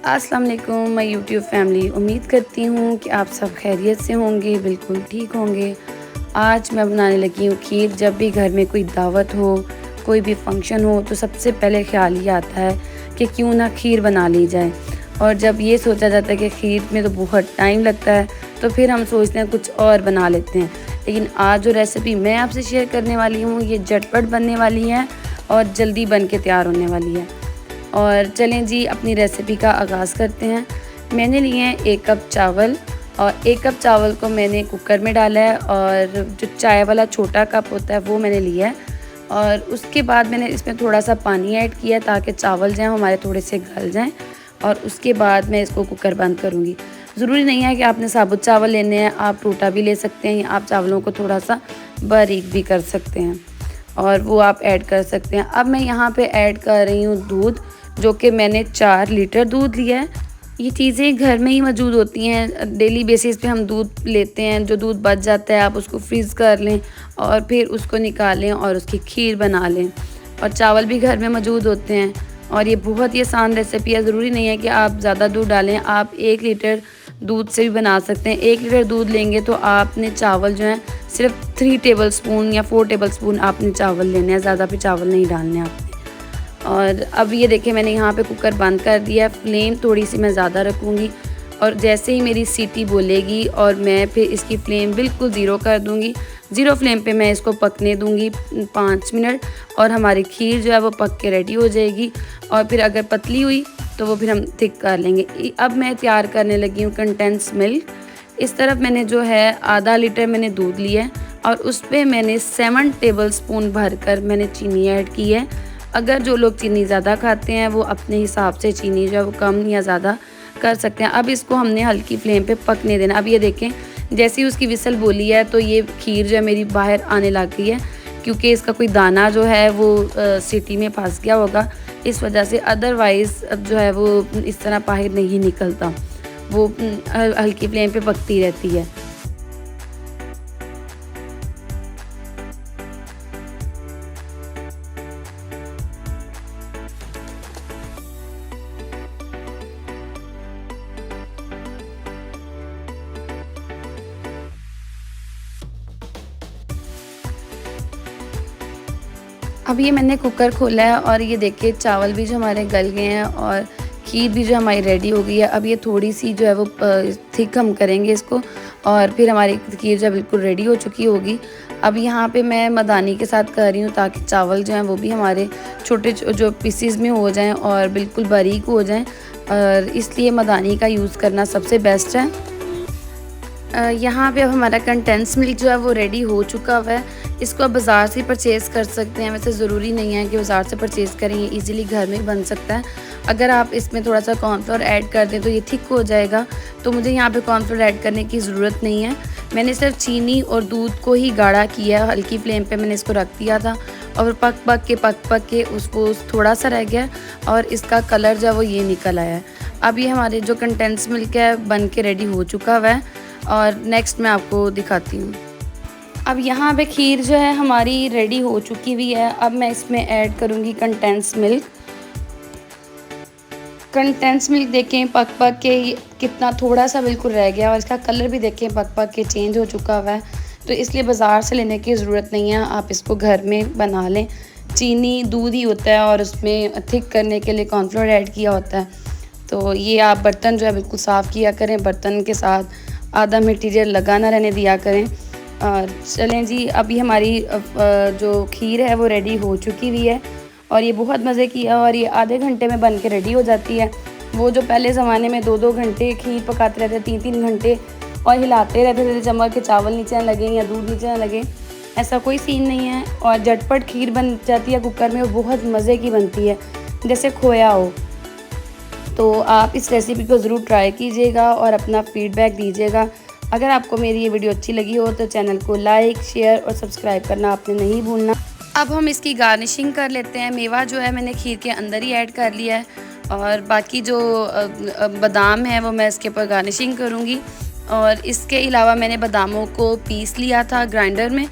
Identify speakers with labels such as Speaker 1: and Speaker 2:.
Speaker 1: अस्सलाम वालेकुम my YouTube family. उम्मीद करती हूँ कि आप सब खैरियत से होंगे, बिल्कुल ठीक होंगे। आज मैं बनाने लगी हूँ खीर। जब भी घर में कोई दावत हो, कोई भी फंक्शन हो, तो सबसे पहले ख्याल ये आता है कि क्यों ना खीर बना ली जाए। और जब ये सोचा जाता है कि खीर में तो बहुत टाइम लगता है, तो फिर हम सोचते हैं कुछ और बना लेते हैं। लेकिन आज जो रेसिपी मैं आपसे शेयर करने वाली हूँ, ये झटपट बनने वाली है और जल्दी बन के तैयार होने वाली है। और चलें जी, अपनी रेसिपी का आगाज़ करते हैं। मैंने लिए हैं 1 कप चावल, और 1 कप चावल को मैंने कुकर में डाला है, और जो चाय वाला छोटा कप होता है वो मैंने लिया है। और उसके बाद मैंने इसमें थोड़ा सा पानी ऐड किया ताकि चावल जो हैं हमारे थोड़े से गल जाएं। और उसके बाद मैं इसको कुकर बंद करूँगी। ज़रूरी नहीं है कि आपने साबुत चावल लेने हैं, आप टूटा भी ले सकते हैं, या आप चावलों को थोड़ा सा बारीक भी कर सकते हैं, और वो आप ऐड कर सकते हैं। अब मैं यहाँ पे ऐड कर रही हूँ दूध, जो कि मैंने 4 लीटर दूध लिया है। ये चीज़ें घर में ही मौजूद होती हैं, डेली बेसिस पे हम दूध लेते हैं। जो दूध बच जाता है आप उसको फ्रीज़ कर लें और फिर उसको निकालें और उसकी खीर बना लें। और चावल भी घर में मौजूद होते हैं, और ये बहुत ही आसान रेसिपी है। ज़रूरी नहीं है कि आप ज़्यादा दूध डालें, आप 1 लीटर दूध से भी बना सकते हैं। 1 लीटर दूध लेंगे तो आपने चावल जो हैं सिर्फ 3 टेबल स्पून या 4 टेबल स्पून आपने चावल लेने हैं, ज़्यादा भी चावल नहीं डालने आपने। और अब ये देखिए, मैंने यहाँ पे कुकर बंद कर दिया है। फ्लेम थोड़ी सी मैं ज़्यादा रखूँगी, और जैसे ही मेरी सीटी बोलेगी और मैं फिर इसकी फ्लेम बिल्कुल ज़ीरो कर दूँगी। ज़ीरो फ्लेम पे मैं इसको पकने दूँगी 5 मिनट, और हमारी खीर जो है वो पक के रेडी हो जाएगी। और फिर अगर पतली हुई तो वो फिर हम थिक कर लेंगे। अब मैं तैयार करने लगी हूँ कंडेंस मिल्क। इस तरफ मैंने जो है आधा लीटर मैंने दूध लिया है, और उस पर मैंने 7 टेबल स्पून भर कर मैंने चीनी ऐड की है। अगर जो लोग चीनी ज़्यादा खाते हैं वो अपने हिसाब से चीनी जो है वो कम या ज़्यादा कर सकते हैं। अब इसको हमने हल्की फ्लेम पे पकने देना। अब ये देखें, जैसे ही उसकी विसल बोली है तो ये खीर जो है मेरी बाहर आने लग गई है, क्योंकि इसका कोई दाना जो है वो सीटी में फंस गया होगा, इस वजह से। अदरवाइज़ जो है वो इस तरह बाहर नहीं निकलता, वो हल्की फ्लेम पे पकती रहती है। अब ये मैंने कुकर खोला है, और ये देखिए चावल भी जो हमारे गल गए हैं, और खीर भी जो हमारी रेडी हो गई है। अब ये थोड़ी सी जो है वो थिक हम करेंगे इसको, और फिर हमारी खीर जो है बिल्कुल रेडी हो चुकी होगी। अब यहाँ पे मैं मदानी के साथ कर रही हूँ, ताकि चावल जो हैं वो भी हमारे छोटे जो पीसीज में हो जाएं और बिल्कुल बारीक हो जाएं, और इसलिए मदानी का यूज़ करना सबसे बेस्ट है। यहाँ पे अब हमारा कंडेंस मिल्क जो है वो रेडी हो चुका हुआ है। इसको आप बाज़ार से परचेज़ कर सकते हैं। वैसे ज़रूरी नहीं है कि बाज़ार से परचेज़ करें, ये ईज़िली घर में बन सकता है। अगर आप इसमें थोड़ा सा कॉर्नफ्लोर ऐड कर दें तो ये थिक हो जाएगा, तो मुझे यहाँ पे कॉर्नफ्लोर ऐड करने की ज़रूरत नहीं है। मैंने सिर्फ चीनी और दूध को ही गाढ़ा किया है, हल्की फ्लेम पे मैंने इसको रख दिया था, और पक के उसको थोड़ा सा रह गया, और इसका कलर जो है वो ये निकल आया है। अब ये हमारे जो कंडेंस मिल्क है बन के रेडी हो चुका हुआ है, और नेक्स्ट मैं आपको दिखाती हूँ। अब यहाँ पे खीर जो है हमारी रेडी हो चुकी हुई है। अब मैं इसमें ऐड करूँगी कंडेंस मिल्क। कंडेंस मिल्क देखें पक के कितना थोड़ा सा बिल्कुल रह गया, और इसका कलर भी देखें पक के चेंज हो चुका हुआ है। तो इसलिए बाज़ार से लेने की ज़रूरत नहीं है, आप इसको घर में बना लें। चीनी दूध ही होता है, और उसमें थिक करने के लिए कॉर्नफ्लोर ऐड किया होता है। तो ये आप बर्तन जो है बिल्कुल साफ़ किया करें, बर्तन के साथ आधा मटीरियल लगा ना रहने दिया करें। और चलें जी, अभी हमारी जो खीर है वो रेडी हो चुकी हुई है, और ये बहुत मज़े की है, और ये आधे घंटे में बन के रेडी हो जाती है। वो जो पहले ज़माने में 2-2 घंटे खीर पकाते रहते, 3-3 घंटे, और हिलाते रहते थे चम्मच के चावल नीचे ना लगे या दूध नीचे ना लगे, ऐसा कोई सीन नहीं है। और झटपट खीर बन जाती है कुकर में, और बहुत मज़े की बनती है, जैसे खोया हो। तो आप इस रेसिपी को ज़रूर ट्राई कीजिएगा और अपना फ़ीडबैक दीजिएगा। अगर आपको मेरी ये वीडियो अच्छी लगी हो तो चैनल को लाइक, शेयर और सब्सक्राइब करना आपने नहीं भूलना। अब हम इसकी गार्निशिंग कर लेते हैं। मेवा जो है मैंने खीर के अंदर ही ऐड कर लिया है, और बाकी जो बादाम है वो मैं इसके ऊपर गार्निशिंग करूँगी। और इसके अलावा मैंने बादामों को पीस लिया था ग्राइंडर में,